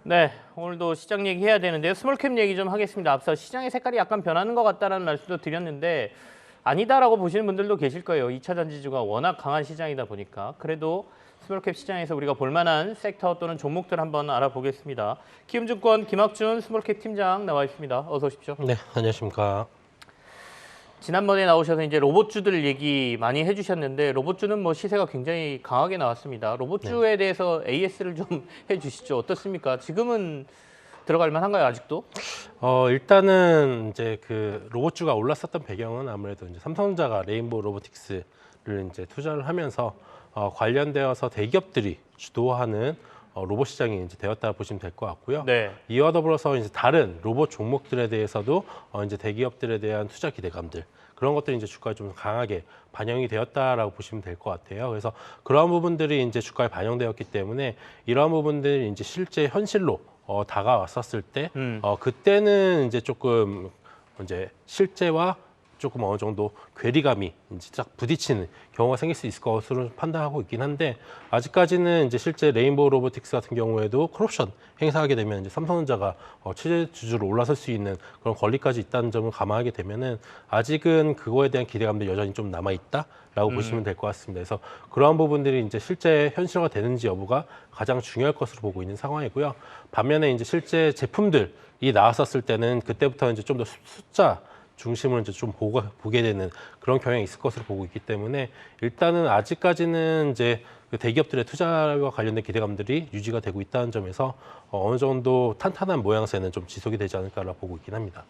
네, 오늘도 시장 얘기해야 되는데요. 스몰캡 얘기 좀 하겠습니다. 앞서 시장의 색깔이 약간 변하는 것 같다는 말씀도 드렸는데 아니다라고 보시는 분들도 계실 거예요. 2차 전지주가 워낙 강한 시장이다 보니까. 그래도 스몰캡 시장에서 우리가 볼만한 섹터 또는 종목들 한번 알아보겠습니다. 키움증권 김학준 스몰캡 팀장 나와 있습니다. 어서 오십시오. 네, 안녕하십니까. 지난번에 나오셔서 이제 로봇주들 얘기 많이 해주셨는데 로봇주는 뭐 시세가 굉장히 강하게 나왔습니다. 로봇주에 대해서 AS를 좀 해주시죠. 어떻습니까? 지금은 들어갈 만한가요, 아직도? 일단은 이제 그 로봇주가 올랐었던 배경은 아무래도 이제 삼성전자가 레인보우 로보틱스를 이제 투자를 하면서 관련되어서 대기업들이 주도하는 로봇 시장이 이제 되었다 보시면 될 것 같고요. 네. 이와 더불어서 이제 다른 로봇 종목들에 대해서도 이제 대기업들에 대한 투자 기대감들 그런 것들이 이제 주가에 좀 강하게 반영이 되었다라고 보시면 될 것 같아요. 그래서 그러한 부분들이 이제 주가에 반영되었기 때문에 이러한 부분들이 이제 실제 현실로 다가왔었을 때 그때는 이제 조금 이제 실제와 조금 어느 정도 괴리감이 이제 딱 부딪히는 경우가 생길 수 있을 것으로 판단하고 있긴 한데 아직까지는 이제 실제 레인보우 로보틱스 같은 경우에도 콜옵션 행사하게 되면 이제 삼성전자가 최대 주주로 올라설 수 있는 그런 권리까지 있다는 점을 감안하게 되면은 아직은 그거에 대한 기대감도 여전히 좀 남아 있다라고 보시면 될 것 같습니다. 그래서 그러한 부분들이 이제 실제 현실화 되는지 여부가 가장 중요할 것으로 보고 있는 상황이고요. 반면에 이제 실제 제품들이 나왔었을 때는 그때부터 이제 좀 더 숫자 중심을 이제 좀 보게 되는 그런 경향이 있을 것으로 보고 있기 때문에 일단은 아직까지는 이제 그 대기업들의 투자와 관련된 기대감들이 유지가 되고 있다는 점에서 어느 정도 탄탄한 모양새는 좀 지속이 되지 않을까라고 보고 있긴 합니다.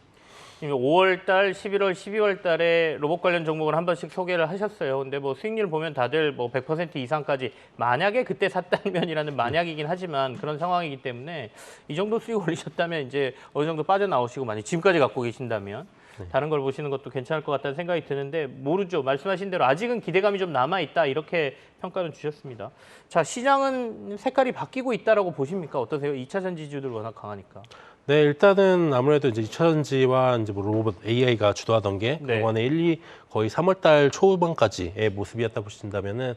5월 달, 11월, 12월 달에 로봇 관련 종목을 한 번씩 소개를 하셨어요. 근데 뭐 수익률 보면 다들 뭐 100% 이상까지 만약에 그때 샀다면이라는 만약이긴 하지만 그런 상황이기 때문에 이 정도 수익 올리셨다면 이제 어느 정도 빠져나오시고 만약 지금까지 갖고 계신다면 다른 걸 보시는 것도 괜찮을 것 같다는 생각이 드는데 모르죠. 말씀하신 대로 아직은 기대감이 좀 남아있다 이렇게 평가는 주셨습니다. 자, 시장은 색깔이 바뀌고 있다라고 보십니까? 어떠세요? 2차 전지주들 워낙 강하니까. 네, 일단은 아무래도 이제 2차전지와 이제 뭐 로봇 AI가 주도하던 게 네. 그동안에 거의 3월 달 초반까지의 모습이었다 보신다면은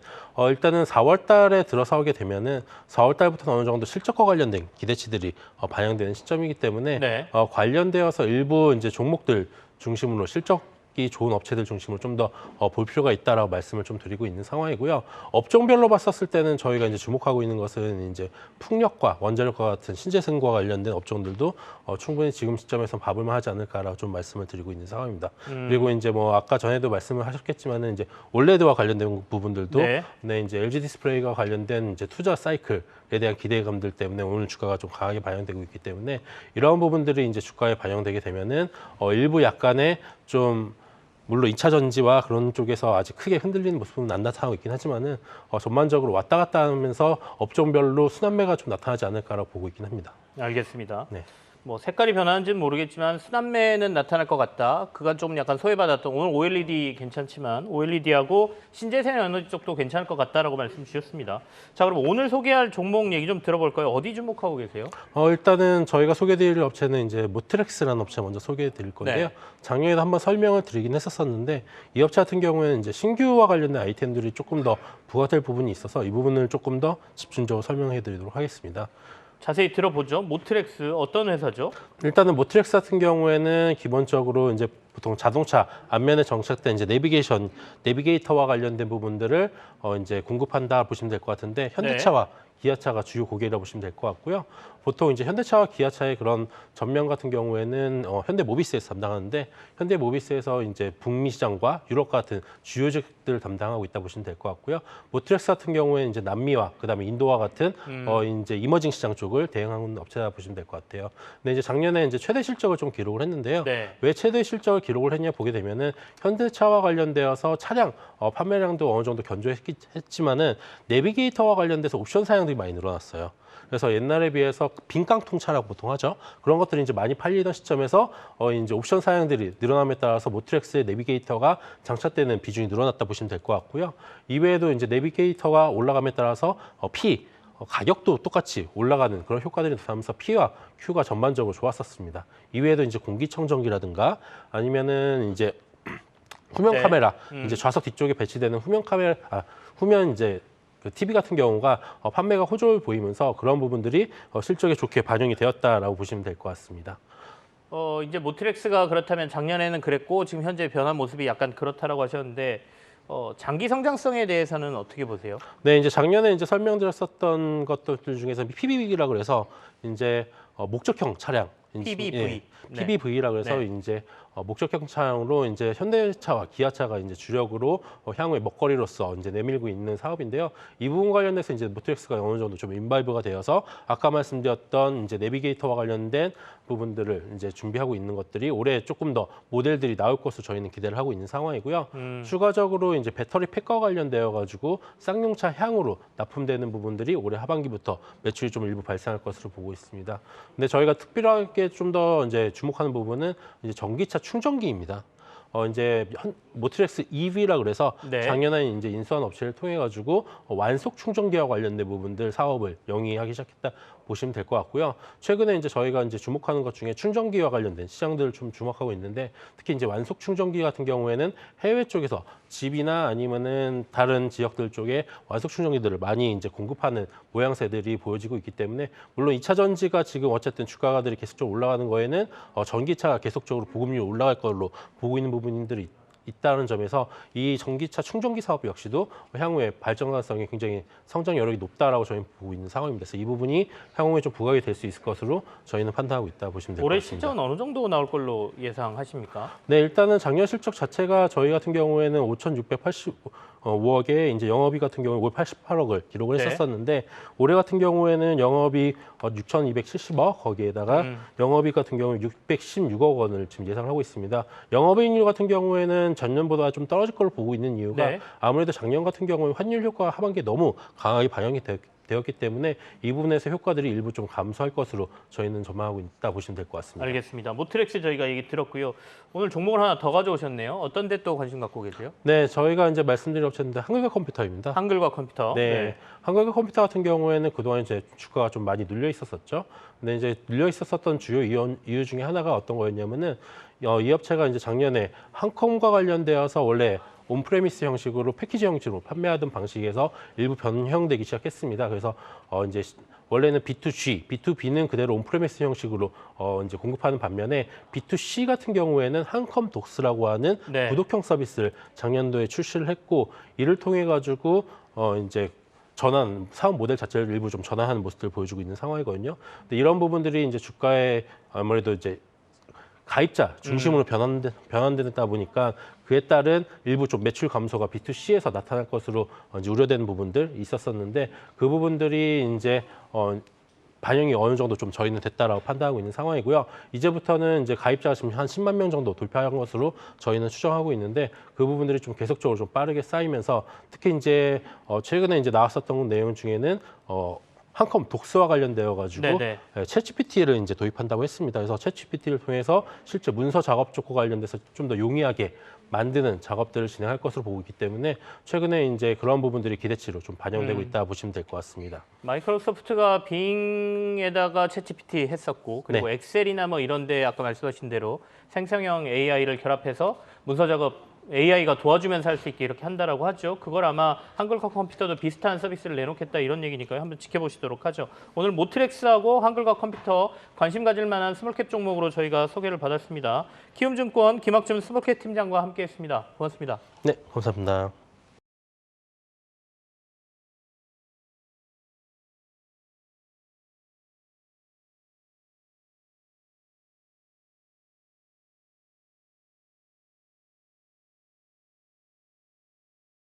일단은 4월 달에 들어서 오게 되면은 4월 달부터는 어느 정도 실적과 관련된 기대치들이 반영되는 시점이기 때문에 네. 관련되어서 일부 이제 종목들 중심으로 실적이 좋은 업체들 중심으로 좀 더 볼 필요가 있다라고 말씀을 좀 드리고 있는 상황이고요. 업종별로 봤었을 때는 저희가 이제 주목하고 있는 것은 이제 풍력과 원자력과 같은 신재생과 관련된 업종들도 충분히 지금 시점에서 봐볼만 하지 않을까라고 좀 말씀을 드리고 있는 상황입니다. 그리고 이제 뭐 아까 전에도 말씀을 하셨겠지만은 이제 올레드와 관련된 부분들도 네, 이제 LG 디스플레이가 관련된 이제 투자 사이클에 대한 기대감들 때문에 오늘 주가가 좀 강하게 반영되고 있기 때문에 이러한 부분들이 이제 주가에 반영되게 되면은 일부 약간의 좀 물론 2차 전지와 그런 쪽에서 아직 크게 흔들리는 모습은 안 나타나고 있긴 하지만은 전반적으로 왔다 갔다 하면서 업종별로 순환매가 좀 나타나지 않을까라고 보고 있긴 합니다. 알겠습니다. 네. 뭐 색깔이 변하는지는 모르겠지만 순환매는 나타날 것 같다. 그간 좀 약간 소외받았던 오늘 OLED 괜찮지만 OLED하고 신재생 에너지 쪽도 괜찮을 것 같다라고 말씀 주셨습니다. 자, 그럼 오늘 소개할 종목 얘기 좀 들어볼까요? 어디 주목하고 계세요? 일단은 저희가 소개드릴 업체는 이제 모트렉스라는 업체 먼저 소개해드릴 건데요. 네. 작년에도 한번 설명을 드리긴 했었는데 이 업체 같은 경우에는 이제 신규와 관련된 아이템들이 조금 더 부각될 부분이 있어서 이 부분을 조금 더 집중적으로 설명해드리도록 하겠습니다. 자세히 들어보죠. 모트렉스 어떤 회사죠? 일단은 모트렉스 같은 경우에는 기본적으로 이제 보통 자동차 앞면에 정착된 이제 내비게이터와 관련된 부분들을 이제 공급한다 보시면 될 것 같은데 현대차와 기아차가 주요 고객이라고 보시면 될 것 같고요. 보통 이제 현대차와 기아차의 그런 전면 같은 경우에는 현대모비스에서 담당하는데 현대모비스에서 이제 북미 시장과 유럽 같은 주요 지역들을 담당하고 있다 보시면 될 것 같고요. 모트렉스 같은 경우에는 이제 남미와 그다음에 인도와 같은 이제 이머징 시장 쪽을 대응하는 업체다 보시면 될 것 같아요. 근데 이제 작년에 이제 최대 실적을 좀 기록을 했는데요. 왜 최대 실적을 기록을 했냐 보게 되면은 현대차와 관련되어서 차량 판매량도 어느 정도 견조했지만은 내비게이터와 관련돼서 옵션 사양들이 많이 늘어났어요. 그래서 옛날에 비해서 빈깡통차라고 보통 하죠. 그런 것들이 이제 많이 팔리던 시점에서 이제 옵션 사양들이 늘어남에 따라서 모트렉스의 내비게이터가 장착되는 비중이 늘어났다 보시면 될 것 같고요. 이외에도 이제 내비게이터가 올라감에 따라서 가격도 똑같이 올라가는 그런 효과들이 나타나면서 P와 Q가 전반적으로 좋았었습니다. 이외에도 이제 공기청정기라든가 아니면은 이제 후면 카메라, 이제 좌석 뒤쪽에 배치되는 후면 카메라, 후면 이제 그 TV 같은 경우가 판매가 호조를 보이면서 그런 부분들이 실적에 좋게 반영이 되었다라고 보시면 될 것 같습니다. 이제 모트렉스가 그렇다면 작년에는 그랬고 지금 현재 변한 모습이 약간 그렇다라고 하셨는데 장기 성장성에 대해서는 어떻게 보세요? 네, 이제 작년에 이제 설명드렸었던 것들 중에서 PBV라고 그래서 이제 목적형 차량, PBV. 예, 네. PBV라고 해서 네. 이제 목적형 차량으로 이제 현대차와 기아차가 이제 주력으로 향후의 먹거리로서 이제 내밀고 있는 사업인데요. 이 부분 관련해서 이제 모트렉스가 어느 정도 좀 인바이브가 되어서 아까 말씀드렸던 이제 내비게이터와 관련된 부분들을 이제 준비하고 있는 것들이 올해 조금 더 모델들이 나올 것으로 저희는 기대를 하고 있는 상황이고요. 추가적으로 이제 배터리 팩과 관련되어 가지고 쌍용차 향으로 납품되는 부분들이 올해 하반기부터 매출이 좀 일부 발생할 것으로 보고 있습니다. 근데 저희가 특별하게 좀 더 이제 주목하는 부분은 이제 전기차 충전기입니다. 이제 모트렉스 EV라 그래서 네. 작년에 이제 인수한 업체를 통해 가지고 완속 충전기와 관련된 부분들 사업을 영위하기 시작했다 보시면 될 것 같고요. 최근에 이제 저희가 이제 주목하는 것 중에 충전기와 관련된 시장들을 좀 주목하고 있는데 특히 이제 완속 충전기 같은 경우에는 해외 쪽에서 집이나 아니면은 다른 지역들 쪽에 완속 충전기들을 많이 이제 공급하는 모양새들이 보여지고 있기 때문에 물론 2차 전지가 지금 어쨌든 주가들이 계속적으로 올라가는 거에는 전기차가 계속적으로 보급률이 올라갈 걸로 보고 있는 부분들이 있다는 점에서 이 전기차 충전기 사업 역시도 향후에 발전 가능성이 굉장히 성장 여력이 높다라고 저희는 보고 있는 상황입니다. 그래서 이 부분이 향후에 좀 부각이 될 수 있을 것으로 저희는 판단하고 있다 보시면 될 것 올해 같습니다. 실적은 어느 정도 나올 걸로 예상하십니까? 네, 일단은 작년 실적 자체가 저희 같은 경우에는 5,685억에 이제 영업이 같은 경우에 올 88억을 기록을 네. 했었었는데 올해 같은 경우에는 영업이 6,270억 거기에다가 영업이익 같은 경우는 616억 원을 지금 예상을 하고 있습니다. 영업이익률 같은 경우에는 전년보다 좀 떨어질 걸로 보고 있는 이유가 네. 아무래도 작년 같은 경우는 환율 효과가 하반기에 너무 강하게 반영이 되었기 때문에 이 부분에서 효과들이 일부 좀 감소할 것으로 저희는 전망하고 있다 보시면 될 것 같습니다. 알겠습니다. 모트렉스 저희가 얘기 들었고요. 오늘 종목을 하나 더 가져오셨네요. 어떤 데 또 관심 갖고 계세요? 네, 저희가 이제 말씀드린 업체인데 한글과 컴퓨터입니다. 한글과 컴퓨터. 네, 한글과 컴퓨터 같은 경우에는 그동안 이제 주가가 좀 많이 눌려 있었었죠. 근데 이제 눌려 있었던 주요 이유 중에 하나가 어떤 거였냐면은 이 업체가 이제 작년에 한컴과 관련되어서 원래 온프레미스 형식으로 패키지 형식으로 판매하던 방식에서 일부 변형되기 시작했습니다. 그래서 이제 원래는 B2G, B2B는 그대로 온프레미스 형식으로 이제 공급하는 반면에 B2C 같은 경우에는 한컴 독스라고 하는 네. 구독형 서비스를 작년도에 출시를 했고 이를 통해 가지고 이제 사업 모델 자체를 일부 좀 전환하는 모습들을 보여주고 있는 상황이거든요. 근데 이런 부분들이 이제 주가에 아무래도 이제 가입자 중심으로 변환되다 보니까 그에 따른 일부 좀 매출 감소가 B2C에서 나타날 것으로 이제 우려되는 부분들 있었었는데 그 부분들이 이제 반영이 어느 정도 좀 저희는 됐다라고 판단하고 있는 상황이고요. 이제부터는 이제 가입자가 지금 한 10만 명 정도 돌파한 것으로 저희는 추정하고 있는데 그 부분들이 좀 계속적으로 좀 빠르게 쌓이면서 특히 이제 최근에 이제 나왔었던 내용 중에는 한컴 독스와 관련되어 가지고 네네. 챗GPT를 이제 도입한다고 했습니다. 그래서 챗GPT를 통해서 실제 문서 작업 쪽과 관련돼서 좀 더 용이하게 만드는 작업들을 진행할 것으로 보고 있기 때문에 최근에 이제 그런 부분들이 기대치로 좀 반영되고 있다 보시면 될 것 같습니다. 마이크로소프트가 빙에다가 챗GPT 했었고 그리고 엑셀이나 뭐 이런데 아까 말씀하신 대로 생성형 AI를 결합해서 문서 작업 AI가 도와주면서 할 수 있게 이렇게 한다라고 하죠. 그걸 아마 한글과 컴퓨터도 비슷한 서비스를 내놓겠다 이런 얘기니까요. 한번 지켜보시도록 하죠. 오늘 모트렉스하고 한글과 컴퓨터 관심 가질 만한 스몰캡 종목으로 저희가 소개를 받았습니다. 키움증권 김학준 스몰캡 팀장과 함께했습니다. 고맙습니다. 네, 감사합니다.